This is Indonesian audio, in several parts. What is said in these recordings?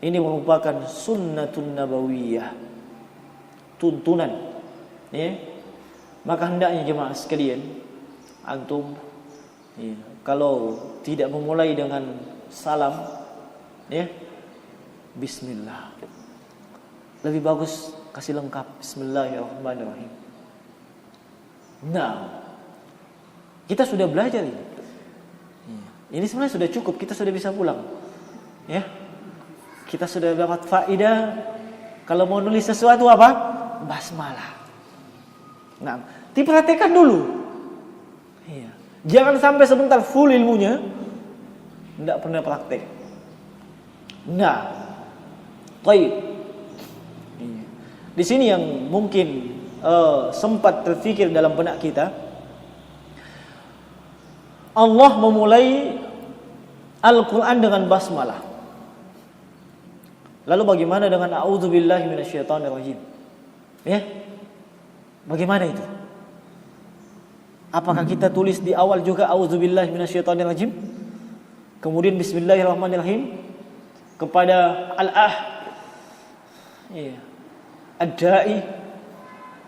Ini merupakan sunnatun nabawiyah, tuntunan. Ya. Maka hendaknya jemaah sekalian, antum ya, kalau tidak memulai dengan salam, ya, bismillah. Lebih bagus kasih lengkap bismillahirrahmanirrahim. Nah, kita sudah belajar ini. Ini sebenarnya sudah cukup, kita sudah bisa pulang. Ya. Kita sudah dapat faedah. Kalau mau nulis sesuatu apa? Basmalah. Nah, diperhatikan dulu. Iya. Jangan sampai sebentar full ilmunya, tidak pernah praktek. Nah, baik. Di sini yang mungkin sempat terfikir dalam benak kita, Allah memulai Al-Quran dengan basmalah. Lalu bagaimana dengan a'udzubillahi minasyaitonirrajim? Ya? Bagaimana itu? Apakah kita tulis di awal juga a'udzubillahi minasyaitonirrajim? Kemudian bismillahirrahmanirrahim kepada al-ah, ya, ad-da'i,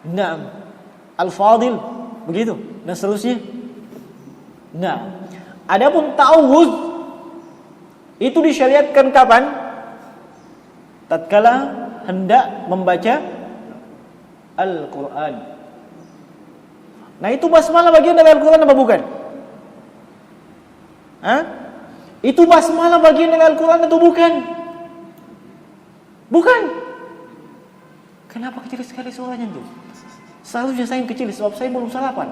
na'am, al-fadil, begitu dan seterusnya. Nah, adapun ta'awudz itu disyariatkan kapan? Tatkala hendak membaca Al-Quran. Nah, itu basmalah bagian dari Al-Quran apa bukan? Hah? Itu basmalah bagian dari Al-Quran atau bukan? Bukan. Kenapa kecil sekali suaranya tuh? Seharusnya saya yang kecil sebab saya belum sarapan.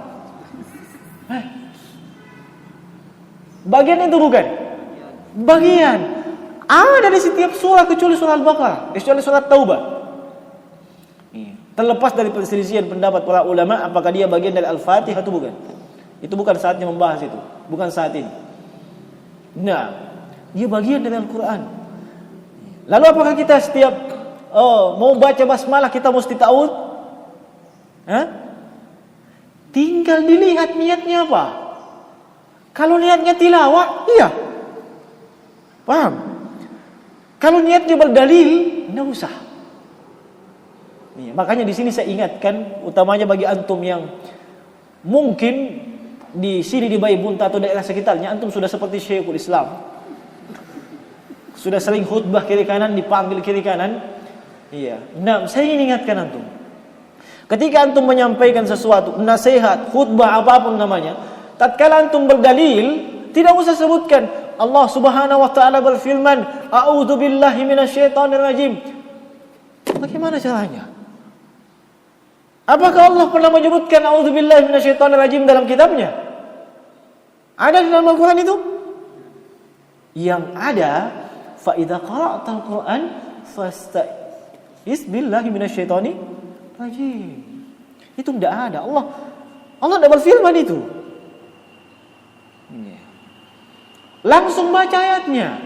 Bagian itu bukan? Bagian. Ada di setiap surah kecuali surah Al-Baqarah, kecuali surah Taubah. Terlepas dari perselisihan pendapat para ulama apakah dia bagian dari Al-Fatihah atau bukan. Itu bukan saatnya membahas itu, bukan saat ini. Nah, dia bagian dari Al-Quran. Lalu apakah kita setiap mau baca basmalah kita mesti ta'awudz? Tinggal dilihat niatnya apa. Kalau niatnya tilawah, iya. Paham? Kalau niatnya berdalil, enggak usah. Makanya di sini saya ingatkan, utamanya bagi antum yang mungkin di sini di Baibunta atau daerah sekitarnya antum sudah seperti Syekhul Islam. Sudah sering khutbah kiri kanan, dipanggil kiri kanan. Iya. Nah, saya ingin ingatkan antum. Ketika antum menyampaikan sesuatu, nasihat, khutbah apapun namanya, tatkala antum berdalil, tidak usah sebutkan Allah Subhanahu wa taala berfirman, "A'udzubillahi minasyaitonirrajim." Bagaimana caranya? Apakah Allah pernah menyebutkan a'udzubillahi minasyaitonirrajim dalam kitabnya? Ada di dalam Al-Qur'an itu? Yang ada, fa idza qara'tal Qur'an fasta'iz billahi minasyaitonirrajim. Itu tidak ada. Allah tidak berfirman itu. Langsung baca ayatnya.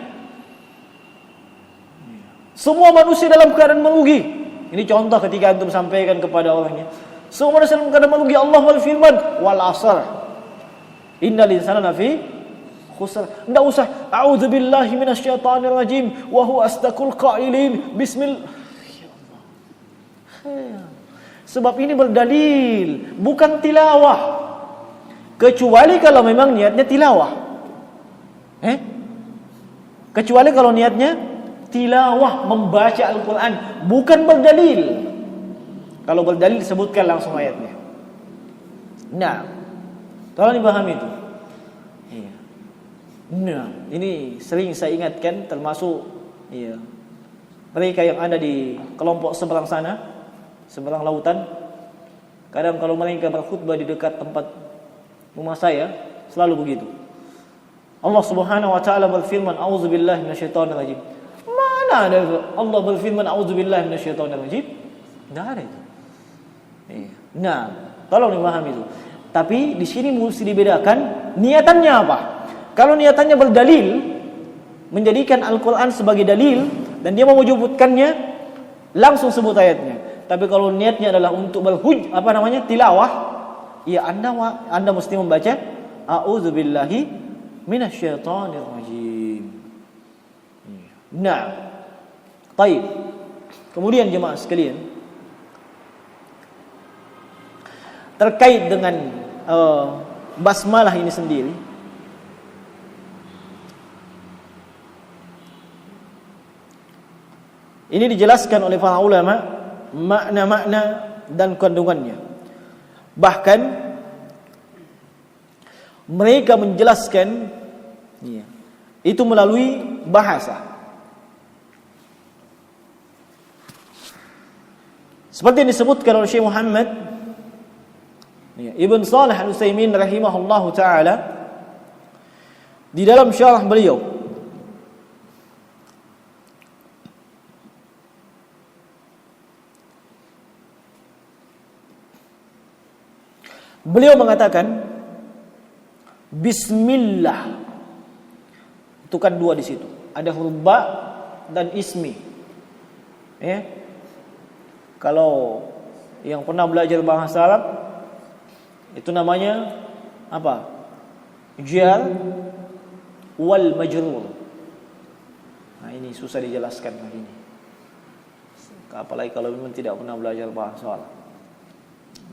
Semua manusia dalam keadaan merugi. Ini contoh ketika antum sampaikan kepada orangnya. Semua manusia dalam keadaan merugi. Allah berfirman, wal 'asr. Innal insana lafi khusr. Enggak usah a'udzubillahi minasyaitonirrajim wa huwa asdaqul qailin. Bismillah. Ya Allah. Sebab ini berdalil, bukan tilawah. Kecuali kalau memang niatnya tilawah. Kecuali kalau niatnya tilawah, membaca Al-Quran, bukan berdalil. Kalau berdalil disebutkan langsung ayatnya. Nah, tolong dipahami itu. Nah, ini sering saya ingatkan, termasuk mereka yang ada di kelompok seberang sana, seberang lautan. Kadang kalau mereka berkhutbah di dekat tempat rumah saya, selalu begitu. Allah Subhanahu wa taala berfirman, "A'udzubillahi minasyaitonirrajim." Mana ada Allah berfirman, "A'udzubillahi minasyaitonirrajim"? Enggak ada itu. Nah, tolong dipahami itu. Tapi di sini mesti dibedakan niatannya apa. Kalau niatannya berdalil, menjadikan Al-Qur'an sebagai dalil dan dia mau menyebutkannya, langsung sebut ayatnya. Tapi kalau niatnya adalah untuk tilawah, ya Anda mesti membaca a'udzubillahi minasyaitonirrajim. Nah, Taib. Kemudian jemaah sekalian, terkait dengan basmalah ini sendiri, ini dijelaskan oleh para ulama makna-makna dan kandungannya. Bahkan mereka menjelaskan itu melalui bahasa. Seperti yang disebutkan oleh Syekh Muhammad Ibn Shalih Al-Utsaimin rahimahullahu taala di dalam syarah beliau, beliau mengatakan bismillah, itu kan dua di situ, ada huruf ba dan ismi. Kalau yang pernah belajar bahasa Arab, itu namanya apa? Jar wal majrur. Nah, ini susah dijelaskan lagi ini. Apalagi kalau memang tidak pernah belajar bahasa Arab.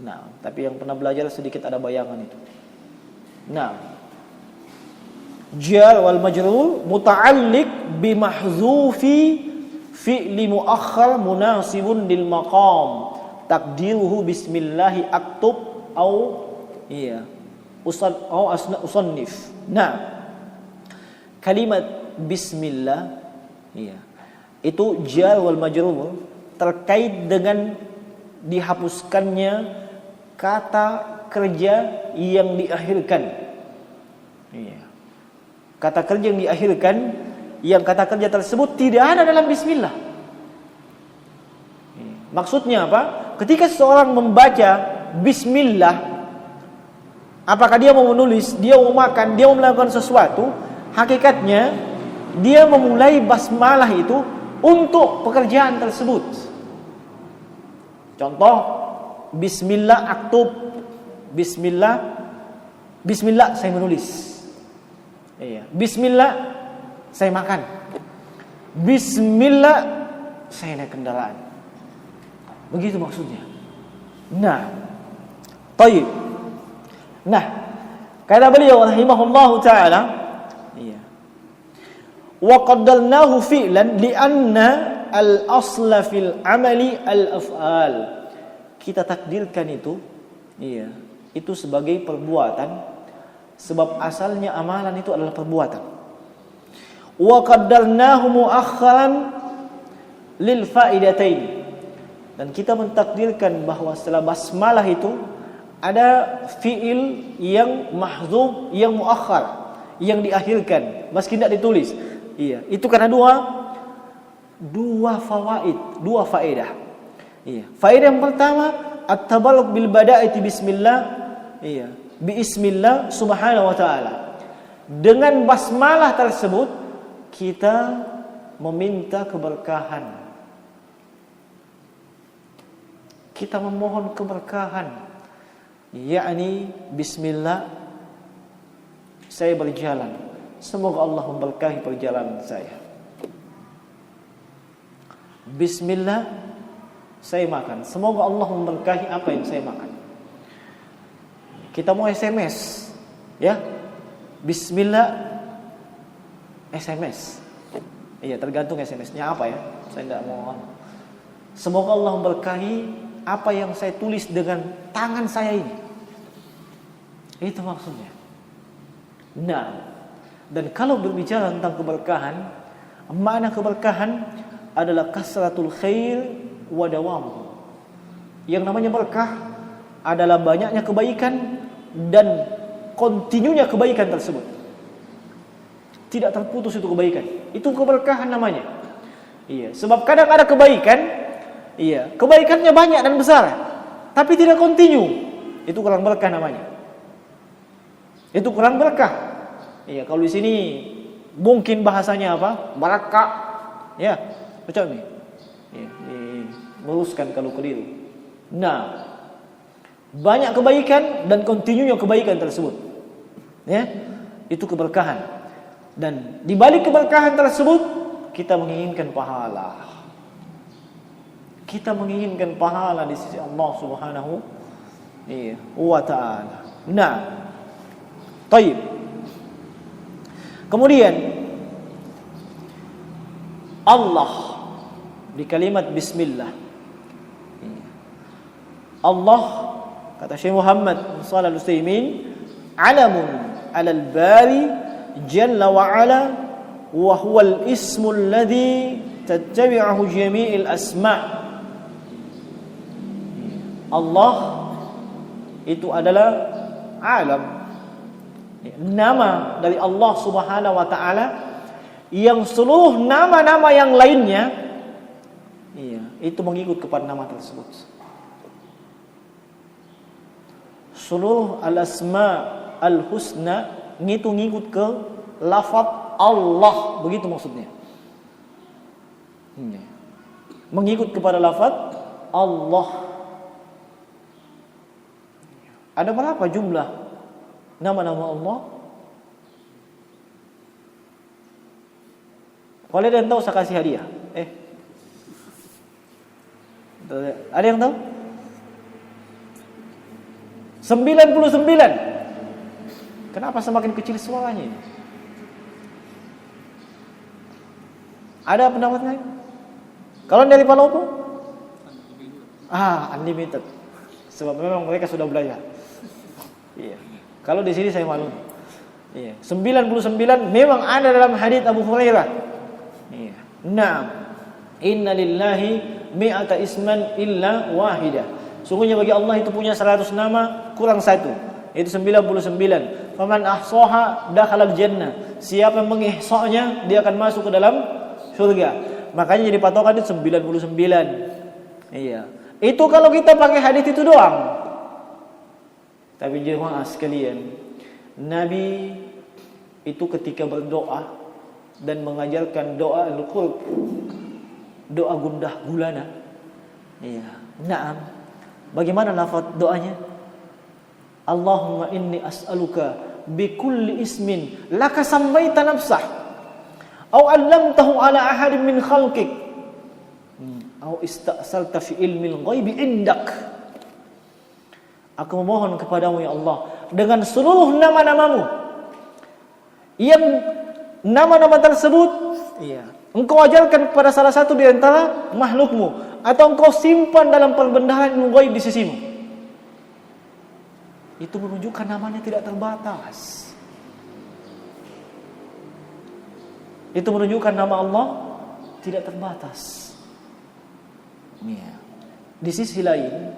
Nah, tapi yang pernah belajar sedikit ada bayangan itu. Nah, jar wal majrur muta'alliq bi mahzufi fi'li muakhar munasibun lil maqam taqdiruhu bismillahi aktub au usannif. Nah, kalimat bismillah itu jar wal majrur terkait dengan dihapuskannya kata kerja yang diakhirkan. Kata kerja yang diakhirkan, yang kata kerja tersebut tidak ada dalam bismillah. Maksudnya apa? Ketika seseorang membaca bismillah, apakah dia mau menulis, dia mau makan, dia mau melakukan sesuatu, hakikatnya dia memulai basmalah itu untuk pekerjaan tersebut. Contoh, bismillah aktub, bismillah saya menulis. Bismillah saya makan. Bismillah saya naik kendaraan. Begitu maksudnya. Nah, taib. Nah, kata beliau rahimahullahu taala, wa qaddalnahu fi'lan li'anna al-asla fil amali al-af'al. Kita takdirkan itu itu sebagai perbuatan, sebab asalnya amalan itu adalah perbuatan. Wa qaddarnahu muakharan lil faidatain, dan kita mentakdirkan bahwa setelah basmalah itu ada fiil yang mahdzuf, yang muakhar, yang diakhirkan meski tidak ditulis. Itu karena dua faedah. Faedah yang pertama, at-tabarruk bil bada'ati bismillah, bi ismillah subhanahu wa ta'ala. Dengan basmalah tersebut kita meminta keberkahan. Kita memohon keberkahan. Yakni bismillah saya berjalan, semoga Allah memberkahi perjalanan saya. Bismillah saya makan, semoga Allah memberkahi apa yang saya makan. Kita mau SMS, bismillah SMS. Tergantung SMS-nya apa ya. Saya tidak mau. Semoga Allah memberkahi apa yang saya tulis dengan tangan saya ini. Itu maksudnya. Nah, dan kalau berbicara tentang keberkahan, makna keberkahan adalah kasratul khair wa dawamuhu. Yang namanya berkah adalah banyaknya kebaikan dan kontinunya kebaikan tersebut. Tidak terputus itu kebaikan. Itu keberkahan namanya. Sebab kadang ada kebaikan, kebaikannya banyak dan besar, tapi tidak kontinu. Itu kurang berkah namanya. Itu kurang berkah. Kalau di sini mungkin bahasanya apa? Barakah. Macam ni. Meluruskan kalau keliru. Nah, banyak kebaikan dan kontinunya kebaikan tersebut. Itu keberkahan. Dan di balik keberkahan tersebut kita menginginkan pahala. kita menginginkan pahala di sisi Allah Subhanahu wa taala. Nah, baik. Kemudian Allah di kalimat bismillah. Allah, kata Syekh Muhammad Shalih Al-Utsaimin, alamun 'alal bari jalla wa 'ala wa huwal ismul ladzi tattabi'uhu jami'il asma'. Allah itu adalah alam, nama dari Allah Subhanahu wa taala yang seluruh nama-nama yang lainnya itu mengikut kepada nama tersebut. Seluruh al-asma al-husna ngikut ke lafaz Allah, begitu maksudnya. Mengikut kepada lafaz Allah. Ada berapa jumlah nama-nama Allah? Kalau ada yang tahu saya kasih hadiah. Ada yang tahu? 99. Kenapa semakin kecil suaranya ini? Ada pendapat lain? Kalau dari Palopo? Unlimited. Sebab memang mereka sudah belajar. Iya. Kalau di sini saya malu. Iya. 99 memang ada dalam hadits Abu Hurairah. Iya. Naam. Inna lillahi mi'ata isman illa wahidah. Sungguhnya bagi Allah itu punya 100 nama kurang satu, yaitu 99. Faman ahsaha dakhalal jannah. Siapa yang mengihsanya dia akan masuk ke dalam surga. Makanya jadi patokan itu 99. Iya. Itu kalau kita pakai hadis itu doang. Tapi jemaah sekalian, Nabi itu ketika berdoa dan mengajarkan doa al-qulub, doa gundah gulana. Iya. Naam. Bagaimana lafaz doanya? Allahumma inni as'aluka bikulli ismin laka sammaita nafsah aw 'allamtahu ala ahadin min khalqik aw ista'salta fi ilmil ghaibi indak. Aku memohon kepadamu ya Allah dengan seluruh nama-namamu yang nama-nama tersebut engkau ajarkan kepada salah satu di antara makhlukmu atau engkau simpan dalam perbendaharaan ilmu ghaib di sisimu. Itu menunjukkan namanya tidak terbatas. Itu menunjukkan nama Allah tidak terbatas. Di sisi lain,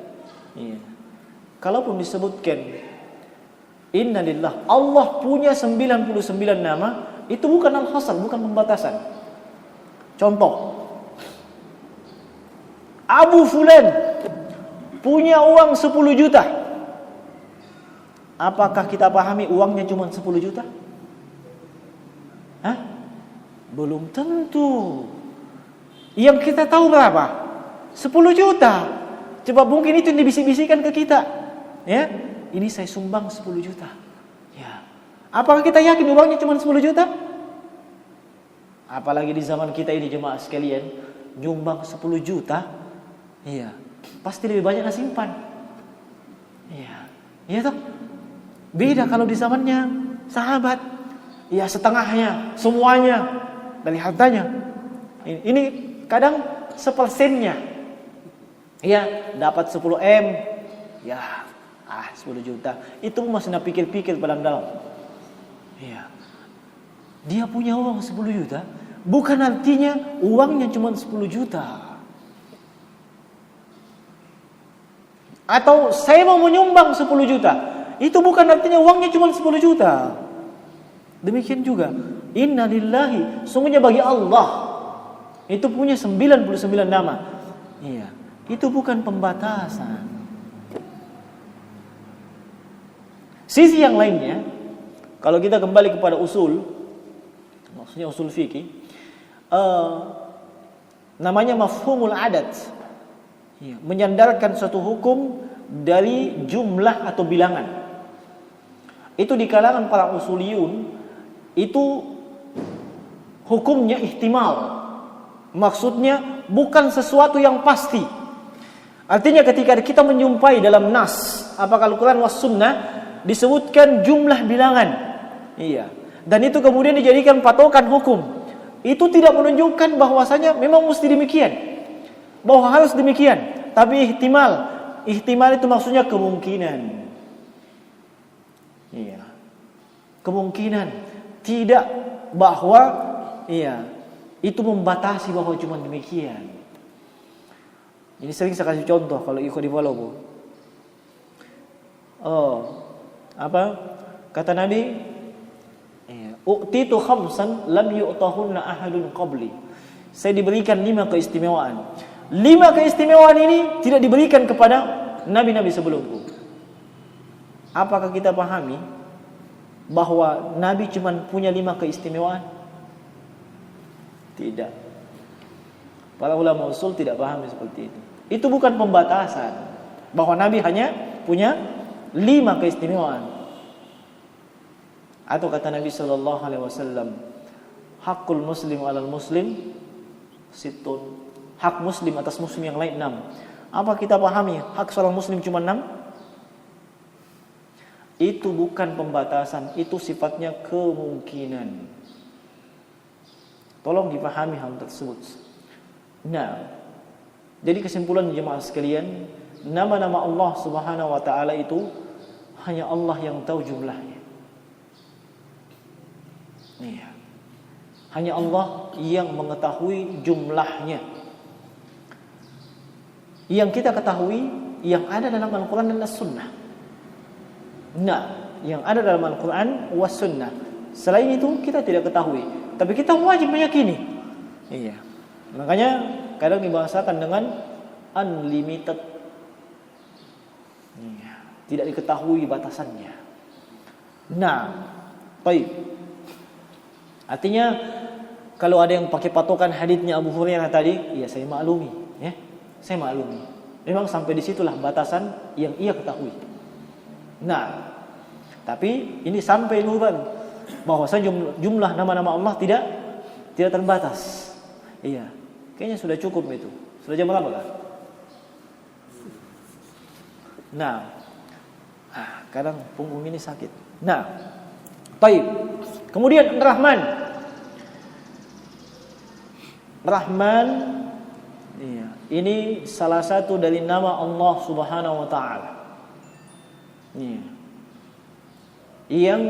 kalaupun disebutkan innalillah, Allah punya 99 nama, itu bukan al-hasr, bukan pembatasan. Contoh, Abu Fulan punya uang 10 juta. Apakah kita pahami uangnya cuma 10 juta? Belum tentu. Yang kita tahu berapa? 10 juta. Coba mungkin itu yang dibisik-bisikkan ke kita. Ya, ini saya sumbang 10 juta. Ya. Apakah kita yakin uangnya cuma 10 juta? Apalagi di zaman kita ini jemaah sekalian, nyumbang 10 juta, pasti lebih banyak yang simpan. Iya toh? Beda kalau di zamannya sahabat, setengahnya, semuanya dari hartanya. Ini kadang 1%-nya. Dapat 10 M, 10 juta. Itu masih nak pikir-pikir dalam. Dia punya uang 10 juta, bukan artinya uangnya cuma 10 juta. Atau saya mau menyumbang 10 juta, itu bukan artinya uangnya cuma 10 juta. Demikian juga inna lillahi, sungguhnya bagi Allah itu punya 99 nama. Itu bukan pembatasan. Sisi yang lainnya, kalau kita kembali kepada usul, maksudnya usul fikih, namanya mafhumul adat. Menyandarkan suatu hukum dari jumlah atau bilangan. Itu di kalangan para usuliyun itu hukumnya ihtimal. Maksudnya bukan sesuatu yang pasti. Artinya ketika kita menjumpai dalam nas, apakah Al-Quran was sunnah, disebutkan jumlah bilangan. Iya. Dan itu kemudian dijadikan patokan hukum. Itu tidak menunjukkan bahwasanya memang mesti demikian, bahwa harus demikian. Tapi ihtimal itu maksudnya kemungkinan. Iya. Kemungkinan, tidak bahwa itu membatasi bahwa cuma demikian. Ini sering saya kasih contoh kalau ikut di Walaupun. Kata Nabi, u'titu khamsan lam yu'tahunna ahadun qabli. Saya diberikan 5 keistimewaan. 5 keistimewaan ini tidak diberikan kepada nabi-nabi sebelumku. Apakah kita pahami bahwa nabi cuma punya 5 keistimewaan? Tidak. Para ulama usul tidak pahami seperti itu. Itu bukan pembatasan bahwa nabi hanya punya 5 keistimewaan. Atau kata Nabi sallallahu alaihi wasallam, hakul muslim 'alal muslim situn. Hak muslim atas muslim yang lain 6. Apa kita pahami hak seorang muslim cuma 6? Itu bukan pembatasan, itu sifatnya kemungkinan. Tolong dipahami hal tersebut. Nah, jadi kesimpulan jemaah sekalian, nama-nama Allah Subhanahu wa taala itu hanya Allah yang tahu jumlahnya. Iya. Hanya Allah yang mengetahui jumlahnya. Yang kita ketahui yang ada dalam Al-Quran dan As-Sunnah. Nah, yang ada dalam Al-Quran was Sunnah. Selain itu kita tidak ketahui, tapi kita wajib meyakini. Iya. Makanya kadang dibahasakan dengan unlimited. Iya. Tidak diketahui batasannya. Nah, baik. Artinya kalau ada yang pakai patokan haditsnya Abu Hurairah tadi, ya saya maklumi, ya. Saya maklumi. Memang sampai disitulah batasan yang ia ketahui. Nah, tapi ini sampai nuran bahwasanya jumlah nama-nama Allah tidak terbatas. Iya. Kayaknya sudah cukup itu. Sudah jam berapa kan? Nah, kadang punggung ini sakit. Nah, baik. Kemudian Rahman, iya, ini salah satu dari nama Allah Subhanahu wa taala. Iya. Yang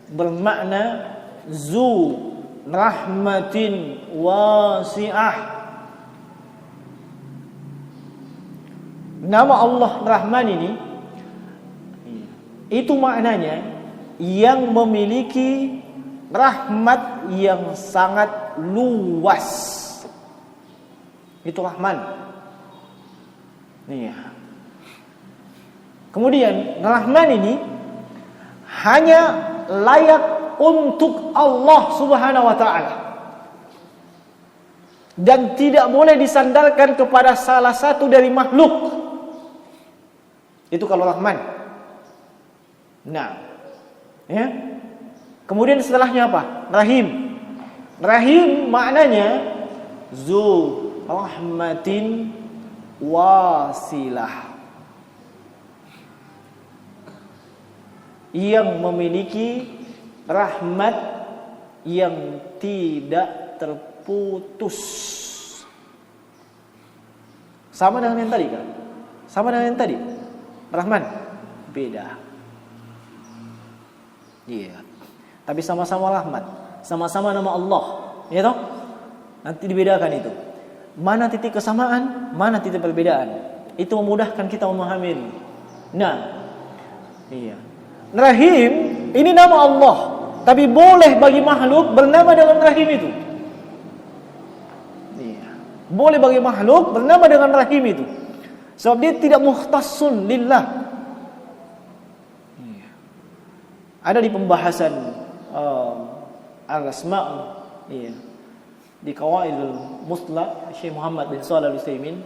bermakna zu rahmatin wasi'ah. Nama Allah Rahman ini itu maknanya yang memiliki rahmat yang sangat luas. Itu Rahman. Iya. Kemudian Rahman ini hanya layak untuk Allah Subhanahu wa taala. Dan tidak boleh disandarkan kepada salah satu dari makhluk. Itu kalau Rahman. Nah, ya. Kemudian setelahnya apa? Rahim. Rahim maknanya zu rahmatin wasilah. Yang memiliki rahmat yang tidak terputus. Sama dengan yang tadi kan? Sama dengan yang tadi. Rahman beda. Iya. Tapi sama-sama rahmat, sama-sama nama Allah, ya toh? Nanti dibedakan itu. Mana titik kesamaan, mana titik perbedaan. Itu memudahkan kita memahami ini. Nah, iya. Rahim ini nama Allah, tapi boleh bagi makhluk bernama dengan Rahim itu. Iya. Boleh bagi makhluk bernama dengan Rahim itu. Sebab dia tidak mukhtassun lillah. Iya. Ada di pembahasan al-asma', iya, di Qawaidul Musla Syekh Muhammad bin Shalih Al-Utsaimin,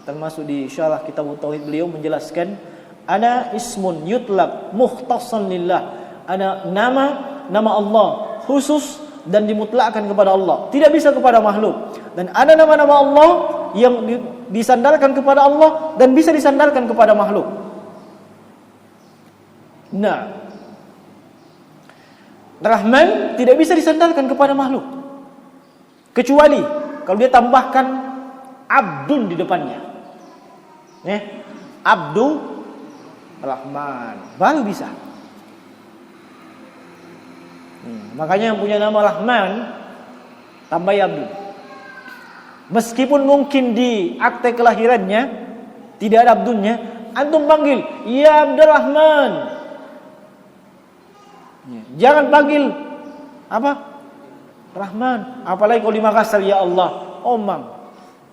termasuk di syarah kitab tauhid beliau menjelaskan ada ismun yutlaq mukhtassan lillah, ada nama Allah khusus dan dimutlakkan kepada Allah, tidak bisa kepada makhluk. Dan ada nama-nama Allah yang disandarkan kepada Allah dan bisa disandarkan kepada makhluk. Nah, Rahman tidak bisa disandarkan kepada makhluk, kecuali kalau dia tambahkan Abdun di depannya. Abdu Rahman, baru bisa. Makanya yang punya nama Rahman tambah Abdul. Meskipun mungkin di akte kelahirannya tidak ada Abdulnya, antum panggil ya Abdul Rahman. Jangan panggil apa? Rahman. Apalagi kalau di Makassar ya Allah, Omang.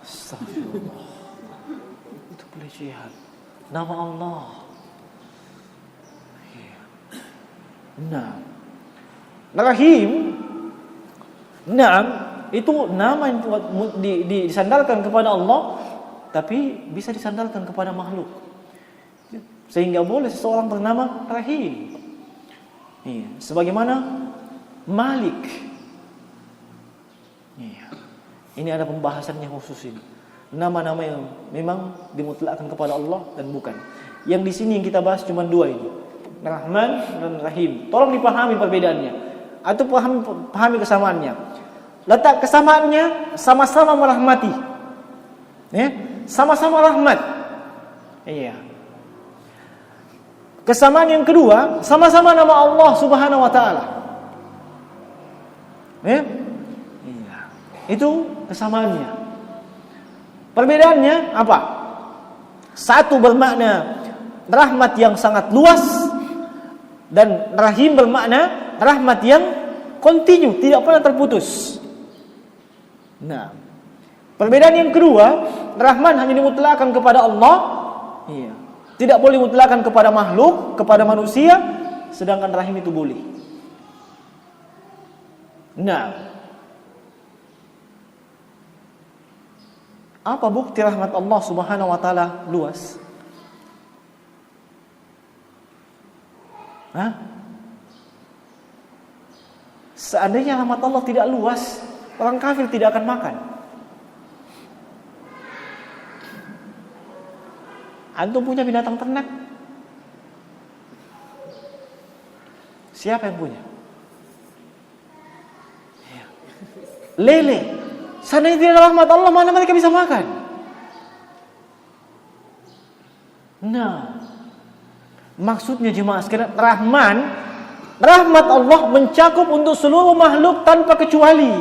Astagfirullah. Itu pelecehan nama Allah. Nah, Rahim, itu nama yang disandarkan kepada Allah, tapi bisa disandarkan kepada makhluk. Sehingga boleh seseorang bernama Rahim. Sebagaimana Malik. Ini ada pembahasannya khusus ini. Nama-nama yang memang dimutlakkan kepada Allah dan bukan. Yang di sini yang kita bahas cuma dua ini, Rahman dan Rahim. Tolong dipahami perbedaannya, atau pahami kesamaannya. Letak kesamaannya sama-sama merahmati, sama-sama rahmat. Kesamaan yang kedua, sama-sama nama Allah Subhanahu wa taala. Itu kesamaannya. Perbedaannya apa? Satu bermakna rahmat yang sangat luas, dan Rahim bermakna rahmat yang kontinu, tidak pernah terputus. Nah, perbedaan yang kedua, Rahman hanya dimutlakkan kepada Allah, tidak boleh dimutlakkan kepada makhluk, kepada manusia, sedangkan Rahim itu boleh. Nah, apa bukti rahmat Allah Subhanahu wa taala luas? Seandainya rahmat Allah tidak luas, orang kafir tidak akan makan. Antum punya binatang ternak? Siapa yang punya? Lele. Seandainya tidak ada rahmat Allah, mana mereka bisa makan? Nah, maksudnya jemaah sekalian, rahmat Allah mencakup untuk seluruh makhluk tanpa kecuali.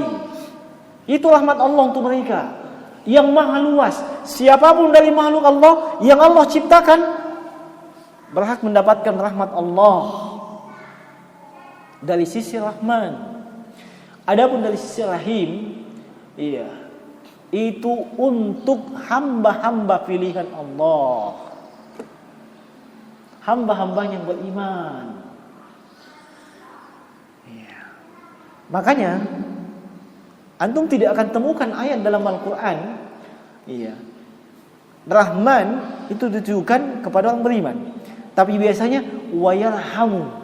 Itu rahmat Allah untuk mereka yang maha luas. Siapapun dari makhluk Allah yang Allah ciptakan berhak mendapatkan rahmat Allah dari sisi Rahman. Adapun dari sisi Rahim, itu untuk hamba-hamba pilihan Allah, hamba-hamba yang beriman. Makanya antum tidak akan temukan ayat dalam Al-Quran Rahman itu ditujukan kepada orang beriman, tapi biasanya wayarhamu.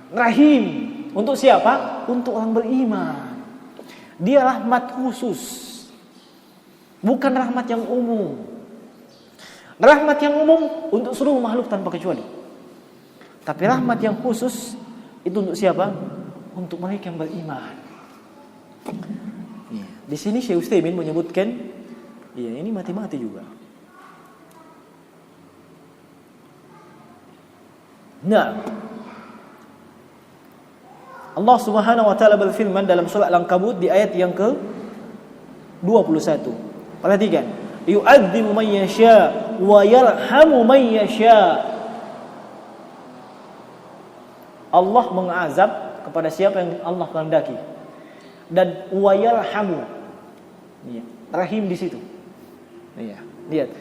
Rahim untuk siapa? Untuk orang beriman. Dia rahmat khusus, bukan rahmat yang umum. Rahmat yang umum untuk seluruh makhluk tanpa kecuali, tapi rahmat yang khusus itu untuk siapa? Untuk mereka yang beriman. Di sini Syekh Utsaimin menyebutkan, ini mati-mati juga. Nah, Allah Subhanahu wa taala berfirman dalam surah Al-Ankabut di ayat yang ke-21. Perhatikan, yu'adzibu man yasha wa yarhamu man yasha. Allah mengazab kepada siapa yang Allah kehendaki, dan wa yarhamu, rahim di situ. Lihat,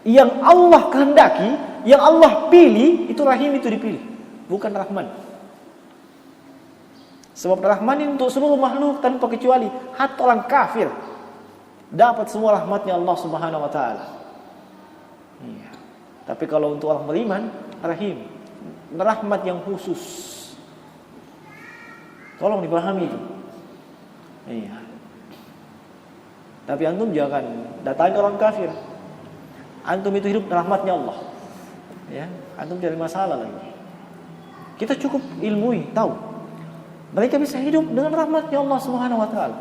yang Allah kehendaki, yang Allah pilih, itu rahim, itu dipilih, bukan Rahman. Sebab Rahman ini untuk seluruh makhluk tanpa kecuali, hatta orang kafir dapat semua rahmatnya Allah Subhanahu wa taala. Tapi kalau untuk orang beriman, Rahim, rahmat yang khusus. Tolong dipahami itu. Tapi antum jangan datangi orang kafir. Antum itu hidup rahmatnya Allah. Ya, antum cari masalah lagi. Kita cukup ilmui, tahu. Mereka bisa hidup dengan rahmatnya Allah Subhanahu wa taala.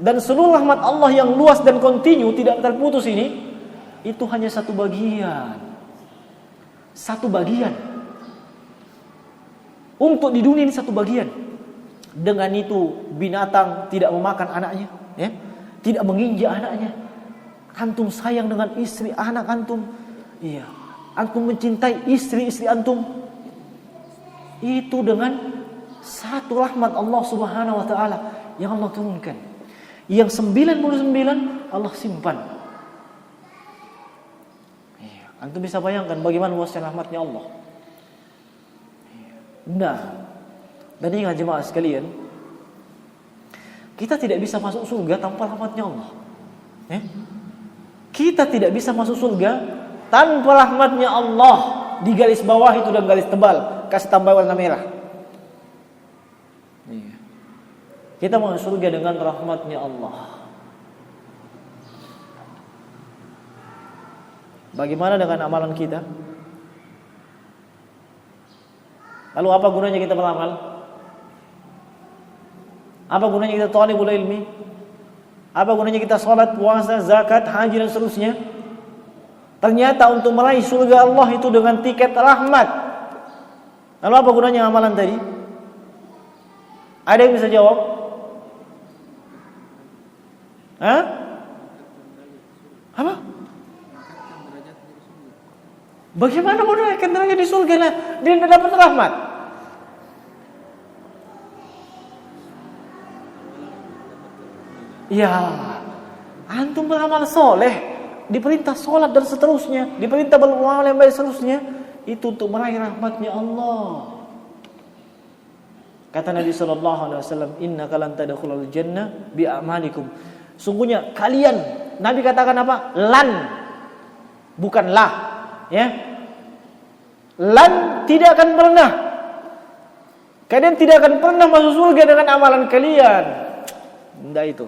Dan seluruh rahmat Allah yang luas dan kontinu tidak terputus ini, itu hanya satu bagian. Satu bagian. Untuk di dunia ini satu bagian. Dengan itu binatang tidak memakan anaknya, ya. Tidak menginjak anaknya. Antum sayang dengan istri anak antum. Iya. Antum mencintai istri-istri antum. Itu dengan satu rahmat Allah Subhanahu wa taala yang Allah turunkan. Yang 99 Allah simpan. Iya. Antum bisa bayangkan bagaimana luasnya rahmatnya Allah. Iya. Nah, dan ingat jemaah sekalian, kita tidak bisa masuk surga tanpa rahmatnya Allah. Kita tidak bisa masuk surga tanpa rahmatnya Allah. Di garis bawah itu dan garis tebal, kasih tambah warna merah. Kita masuk surga dengan rahmatnya Allah. Bagaimana dengan amalan kita? Lalu apa gunanya kita beramal? Apa gunanya kita thalibul ilmi? Apa gunanya kita salat, puasa, zakat, haji dan seterusnya? Ternyata untuk meraih surga Allah itu dengan tiket rahmat. Lalu apa gunanya amalan tadi? Ada yang bisa jawab? Hah? Apa? Bagaimana mau naikkan derajat di surga? Dia tidak dapat rahmat. Ya, antum beramal soleh, diperintah sholat dan seterusnya, diperintah bermuamalah yang baik seterusnya, itu untuk meraih rahmatnya Allah. Kata Nabi SAW, innaka lan tadkhulul jannah bi'amalikum. Sungguhnya kalian, Nabi katakan apa? Lan, bukan lah, ya. Lan tidak akan pernah. Kalian tidak akan pernah masuk surga dengan amalan kalian. Tidak itu.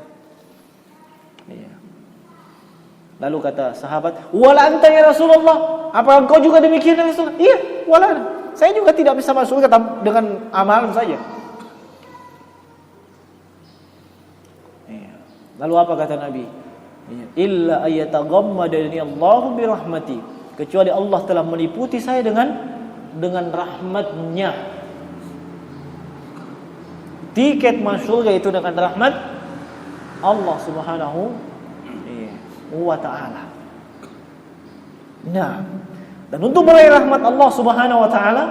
Lalu kata sahabat, wala anta ya Rasulullah, apa engkau juga demikian ya Rasulullah? Iya, wala. Saya juga tidak bisa masuk surga dengan amalan saja. Lalu apa kata Nabi? Illa ayataghammadani Allahu birahmati, kecuali Allah telah meliputi saya dengan rahmatnya. Tiket masuk surga itu dengan rahmat Allah Subhanahu wa ta'ala. Nah, dan untuk meraih rahmat Allah Subhanahu wa ta'ala,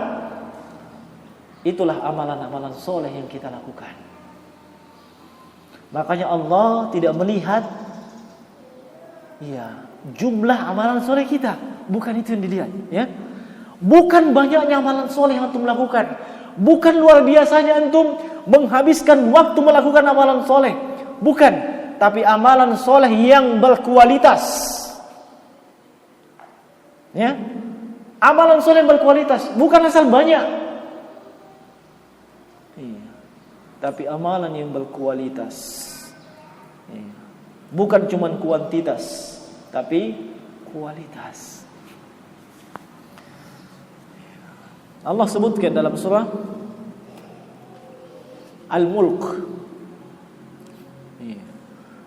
itulah amalan-amalan soleh yang kita lakukan. Makanya Allah tidak melihat jumlah amalan soleh kita, bukan itu yang dilihat, ya. Bukan banyaknya amalan soleh yang antum lakukan, bukan luar biasanya antum menghabiskan waktu melakukan amalan soleh, bukan. Tapi amalan soleh yang berkualitas, ya, amalan soleh yang berkualitas, bukan asal banyak, tapi amalan yang berkualitas, bukan cuma kuantitas, tapi kualitas. Allah sebutkan dalam surah Al-Mulk,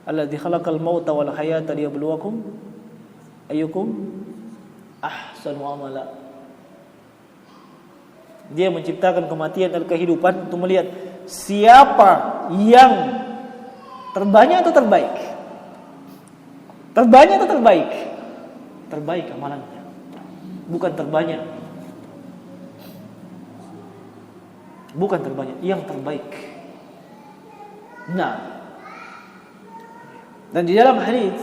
alladzi khalaqal mauta wal hayata liyabluwakum ayyukum ahsanu amala. Dia menciptakan kematian dan kehidupan untuk melihat siapa yang terbanyak atau terbaik. Terbanyak atau terbaik? Terbaik amalannya, bukan terbanyak. Bukan terbanyak, yang terbaik. Nah, dan di dalam hadis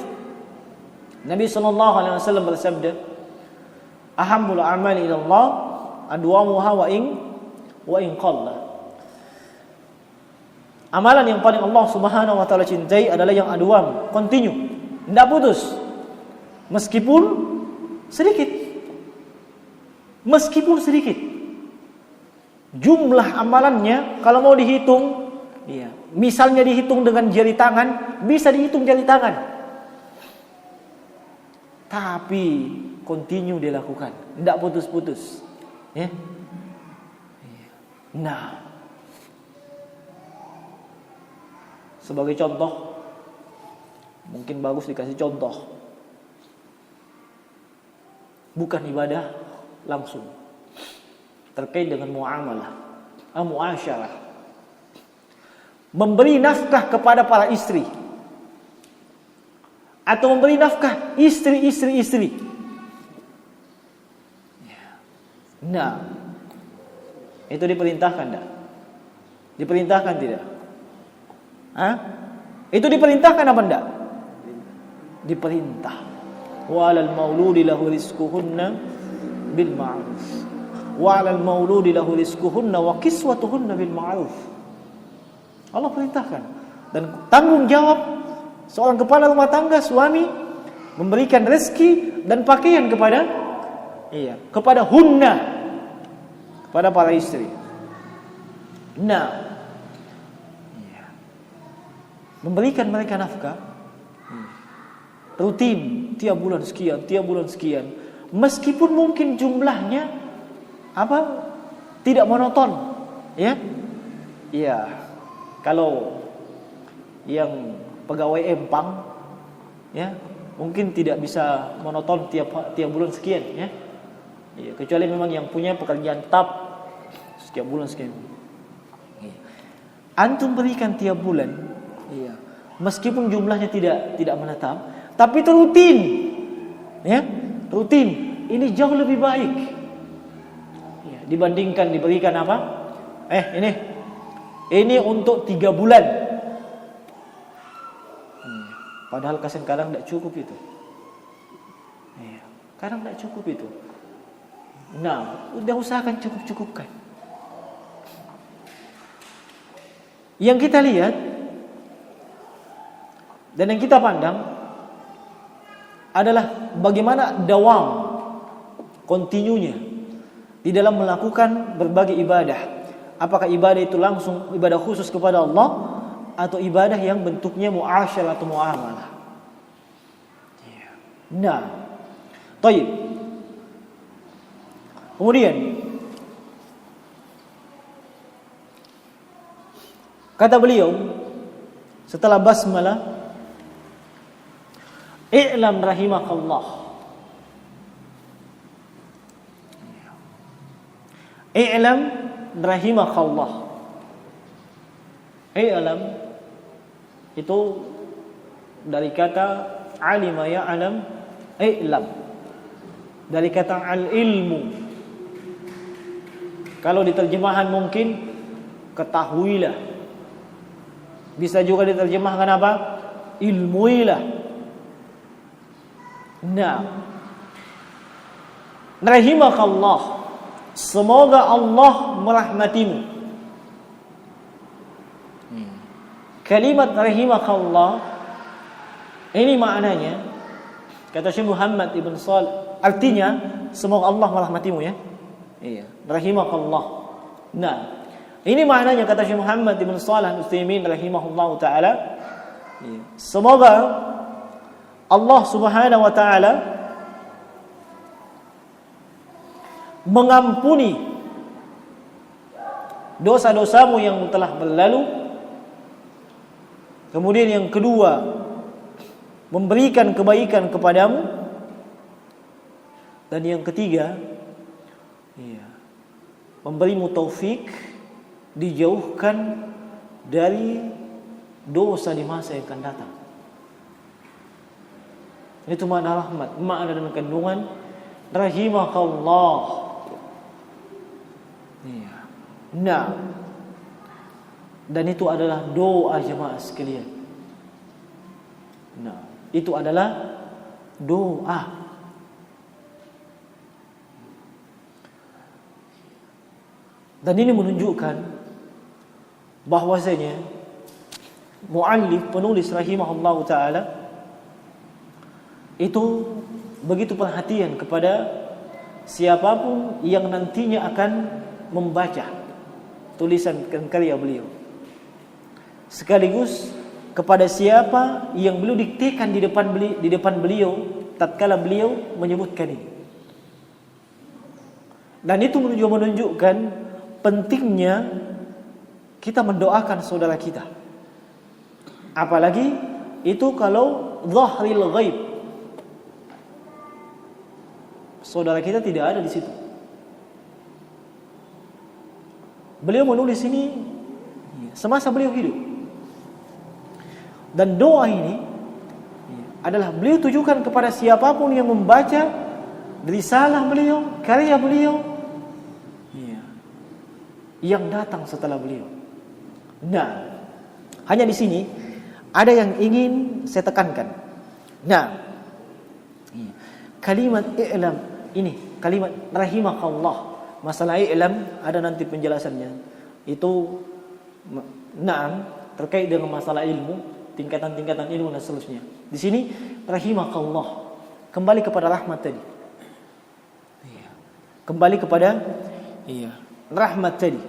Nabi SAW bersabda, ahammul a'mali ila Allah adwamuha wa in qalla. Amalan yang paling Allah Subhanahu wa taala cintai adalah yang adwam, continue, tidak putus. Meskipun sedikit. Meskipun sedikit. Jumlah amalannya kalau mau dihitung, misalnya dihitung dengan jari tangan, bisa dihitung jari tangan. tapi continue dia lakukan, tidak putus-putus, ya. Nah, sebagai contoh, mungkin bagus dikasih contoh, bukan ibadah langsung, terkait dengan muamalah, muasyarah, memberi nafkah kepada para istri, atau memberi nafkah istri. Nah, itu diperintahkan tak? Diperintahkan tidak? Itu diperintahkan apa enggak? Diperintah. Wa 'alal mauludi lahu rizquhunna bil ma'ruf. Wa 'alal mauludi lahu rizquhunna wa kiswatuhunna bil ma'ruf. Allah perintahkan, dan tanggung jawab seorang kepala rumah tangga, suami, memberikan rezeki dan pakaian kepada hunna, kepada para istri. Nah, memberikan mereka nafkah rutin, tiap bulan sekian, meskipun mungkin jumlahnya tidak monoton, ya. Iya, kalau yang pegawai empang, ya, mungkin tidak bisa monoton tiap bulan sekian, ya. Ya, kecuali memang yang punya pekerjaan tetap setiap bulan sekian. Ya. Antum berikan tiap bulan, ya, meskipun jumlahnya tidak menetap, tapi itu rutin, ya, rutin. Ini jauh lebih baik, ya, dibandingkan diberikan ini untuk 3 bulan. Padahal kadang tidak cukup itu. Kadang tidak cukup itu. Nah, udah usahakan cukup-cukupkan. Yang kita lihat dan yang kita pandang adalah bagaimana dawam, kontinunya di dalam melakukan berbagai ibadah. Apakah ibadah itu langsung ibadah khusus kepada Allah, atau ibadah yang bentuknya muasyarah atau muamalah. Nah, baik. Kemudian kata beliau setelah basmalah, i'lam rahimakallah. I'lam rahimakallah. I'lam itu dari kata alima ya'lam, i'lam dari kata al-ilmu. Kalau diterjemahkan mungkin ketahuilah. Bisa juga diterjemahkan apa? Ilmuilah. Nah, rahimakallah, semoga Allah merahmatimu. Kalimat rahimakallah ini maknanya, kata Syekh Muhammad Ibn Shalih, artinya semoga Allah merahmatimu, ya. Iya, rahimakallah. Nah, ini maknanya kata Syekh Muhammad Ibn Shalih Al-Utsaimin rahimahullahu taala. Semoga Allah Subhanahu wa taala mengampuni dosa-dosamu yang telah berlalu. Kemudian yang kedua, memberikan kebaikan kepadamu. Dan yang ketiga, memberimu taufik dijauhkan dari dosa di masa yang akan datang. Itu makna rahmat, makna dan kandungan rahimakallah. Nah, dan itu adalah doa jemaah sekalian. Nah, itu adalah doa. Dan ini menunjukkan bahwasanya muallif, penulis rahimahullahu taala, itu begitu perhatian kepada siapapun yang nantinya akan membaca tulisan dan karya beliau, sekaligus kepada siapa yang beliau diktekan di depan beliau tatkala beliau menyebutkan ini. Dan itu juga menunjukkan pentingnya kita mendoakan saudara kita. Apalagi itu kalau zahril ghaib. Saudara kita tidak ada di situ. Beliau menulis ini semasa beliau hidup. Dan doa ini adalah beliau tujukan kepada siapapun yang membaca risalah beliau, karya beliau, yang datang setelah beliau. Nah, hanya di sini ada yang ingin saya tekankan. Nah, kalimat i'lam ini, kalimat rahimakallah, masalah i'lam ada nanti penjelasannya. Itu terkait dengan masalah ilmu, tingkatan-tingkatan ilmu dan seterusnya. Di sini rahimakallah, kembali kepada rahmat tadi. Kembali kepada rahmat tadi.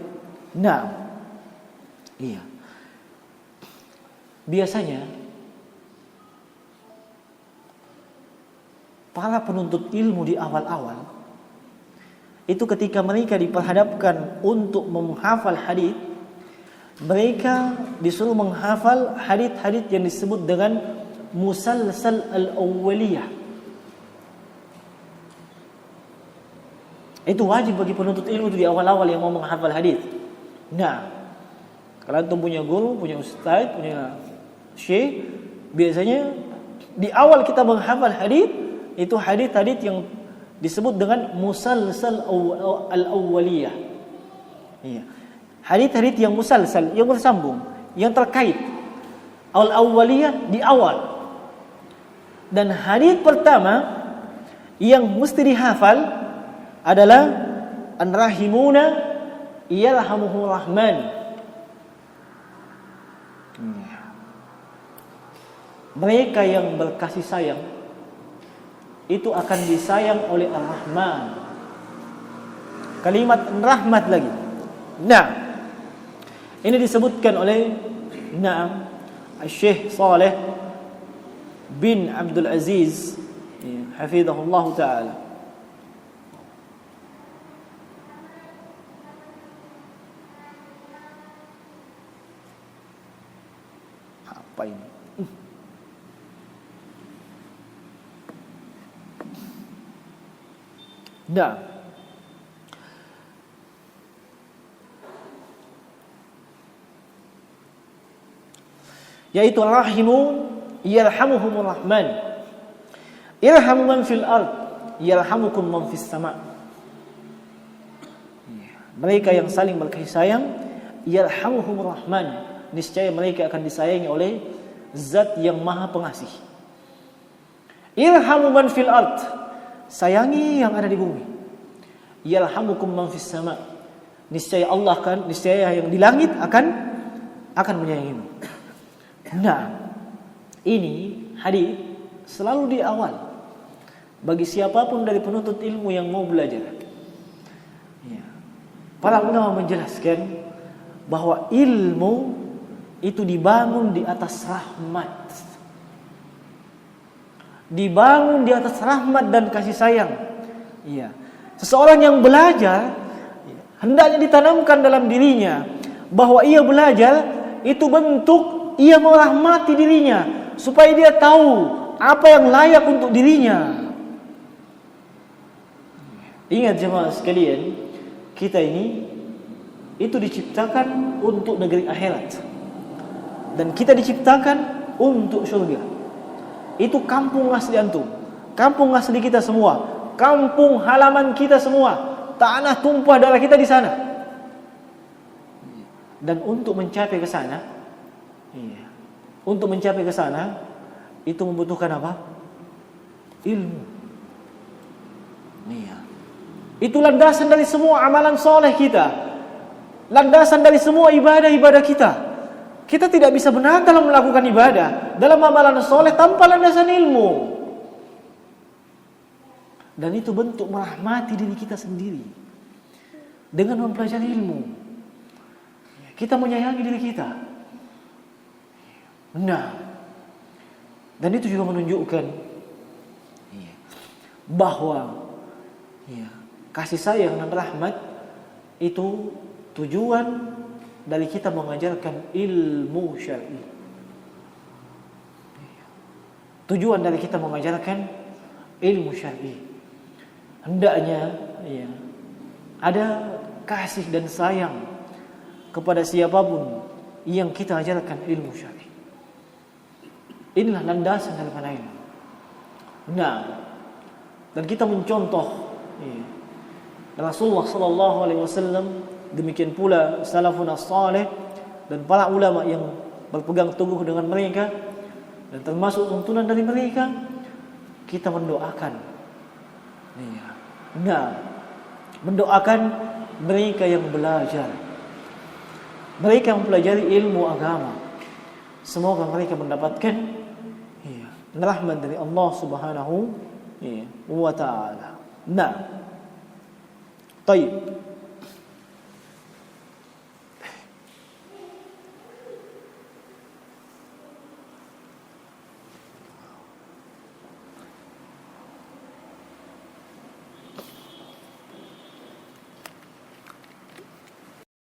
Nah, biasanya para penuntut ilmu di awal-awal itu ketika mereka diperhadapkan untuk menghafal hadis, mereka disuruh menghafal hadis-hadis yang disebut dengan musalsal al-awwaliyah. Itu wajib bagi penuntut ilmu itu di awal-awal yang mau menghafal hadis. Nah, kalau antum punya guru, punya ustaz, punya syekh, biasanya di awal kita menghafal hadis itu hadis-hadis yang disebut dengan musalsal al-awwaliyah. Iya. Hadis-hadis yang musalsal, yang bersambung, yang terkait. Al-awwaliyah di awal. Dan hadis pertama yang mesti dihafal adalah an-rahimuna yarhamuhur rahman. Mereka yang berkasih sayang itu akan disayang oleh Ar-Rahman. Kalimat rahmat lagi. Nah, ini disebutkan oleh Syekh Saleh bin Abdul Aziz hafizahullah taala. Apa ini? Nah, yaitu rahimun yarhamuhumur rahman. Irhamu man fil ard yarhamukum man fis sama. Mereka yang saling berkasih sayang, yarhamuhumur rahman, niscaya mereka akan disayangi oleh Zat yang Maha Pengasih. Irhamu man fil ard, sayangi yang ada di bumi. Yarhamukum man fis sama, niscaya Allah kan, niscaya yang di langit akan menyayangimu. Nah, ini hadis selalu di awal bagi siapapun dari penuntut ilmu yang mau belajar. Para ulama menjelaskan bahwa ilmu itu dibangun di atas rahmat. Dibangun di atas rahmat dan kasih sayang. Iya. Seseorang yang belajar hendaknya ditanamkan dalam dirinya bahwa ia belajar itu bentuk ia merahmati dirinya supaya dia tahu apa yang layak untuk dirinya. Ingat jemaah sekalian, kita ini itu diciptakan untuk negeri akhirat. Dan kita diciptakan untuk surga. Itu kampung asli antum, kampung asli kita semua, kampung halaman kita semua, tanah tumpah darah kita di sana. Dan untuk mencapai ke sana, untuk mencapai ke sana itu membutuhkan apa? Ilmu. Itu landasan dari semua amalan soleh kita, landasan dari semua ibadah-ibadah kita. Kita tidak bisa benar dalam melakukan ibadah, dalam amalan soleh tanpa landasan ilmu. Dan itu bentuk merahmati diri kita sendiri dengan mempelajari ilmu. Kita menyayangi diri kita. Nah, dan itu juga menunjukkan bahwa ya, kasih sayang dan rahmat itu tujuan dari kita mengajarkan ilmu syar'i. Tujuan dari kita mengajarkan ilmu syar'i. Hendaknya ya, ada kasih dan sayang kepada siapapun yang kita ajarkan ilmu syar'i. Inilah landasan daripada ilmu. Nah, dan kita mencontoh Rasulullah sallallahu alaihi wasallam, demikian pula salafun as-salih dan para ulama yang berpegang teguh dengan mereka, dan termasuk tuntunan dari mereka kita mendoakan. Nah, mendoakan mereka yang belajar, mereka yang mempelajari ilmu agama, semoga mereka mendapatkan rahmat dari Allah Subhanahu wa taala. Nah, baik.